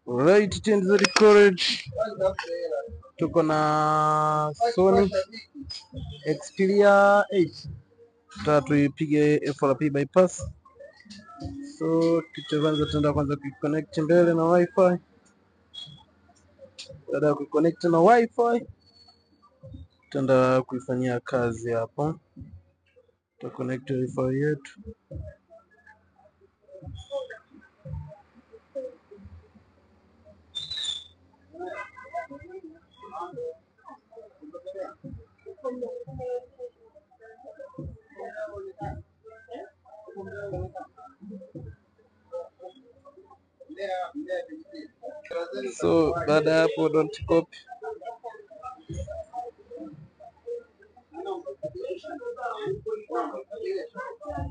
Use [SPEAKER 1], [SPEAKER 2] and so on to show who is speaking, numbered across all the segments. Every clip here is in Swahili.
[SPEAKER 1] Right, change the courage. Tuko na Sony Xperia 8. Tuipige FRP bypass. So kitu cha kwanza tutaenda kwanza kuconnect mbele na wifi. Baada ya kuconnect na wifi tutaenda kuifanyia kazi hapo. Tutaconnect wifi yetu. So baada ya hapo don't copy.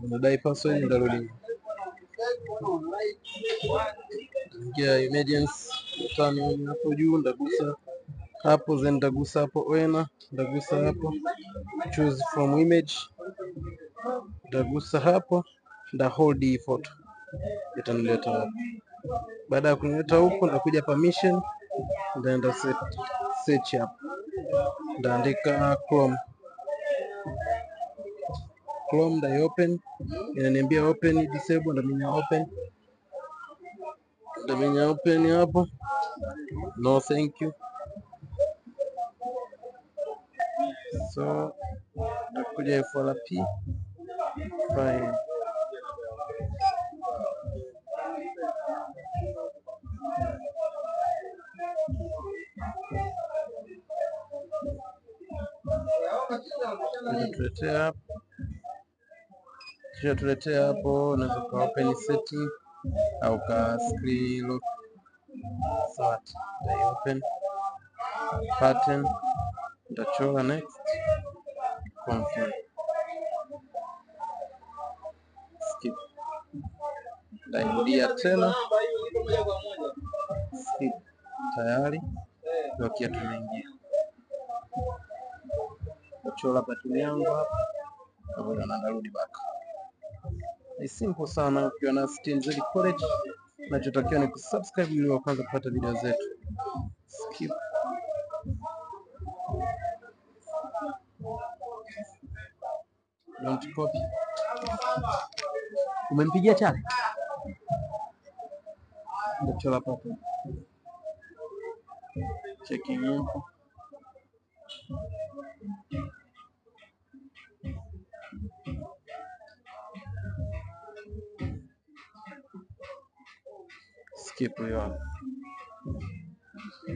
[SPEAKER 1] Unadai password ndarudi. Ingia emergency tano hapo juu, ndagusa hapo, then ndagusa hapo wena, ndagusa hapo choose from image, ndagusa hapo, nda hold hii photo, itanileta hapo. Baada ya kunileta huko, ndakuja permission, ndaenda search hapo, ndaandika Chrome, ndai open, inaniambia open, disable, ndaminya open, hapo, no thank you. So nakuja FRP fine. Tuletea hapo, unaweza ka open setting au ka screen lock. So I open pattern, ndachora next, confirm, skip, ndairudia tena, skip, tayari lokia tumeingia. Ndachora pattern yangu hapa pamoja na ndarudi back. Ni simple sana. Ukiwa na STNZ College, unachotakiwa ni kusubscribe ili wa kwanza kupata video zetu. Skip. Don't copy. Umempigia chale? Ndachora pattern. Checking info. Skip hiyo.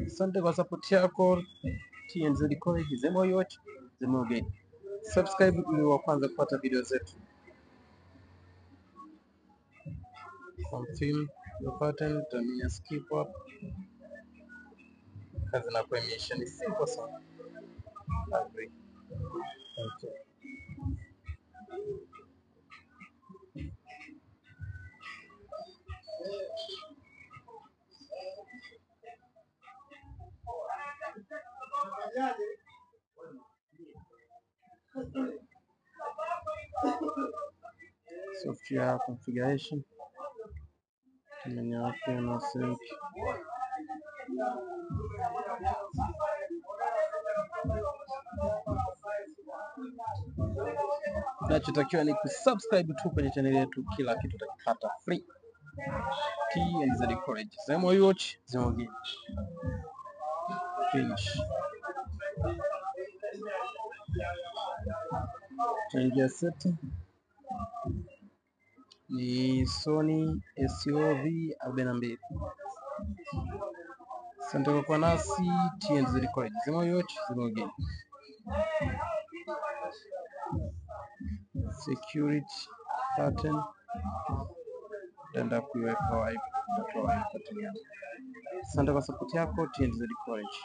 [SPEAKER 1] Asante kwa support yako. TNZ College, zemo yote, zemo geni. Subscribe ili wa kwanza kupata video zetu. Confirm your pattern, tumia skip up. Kazi na kuemisha ni simple sana. Agree. Okay. Software configuration, tumenya na sync. Nachotakiwa ni kusubscribe tu kwenye channel yetu, kila kitu utakipata free. TNZ College, zemo yote, zemo geni. Finish. Changia setting ni Sony SOV42. Asante kwa kuwa nasi. TNZ College, zemo yote, zemo geni. Security pattern, tenda kuiweka wipe, tutatoa wipe. Asante kwa support yako. TNZ College.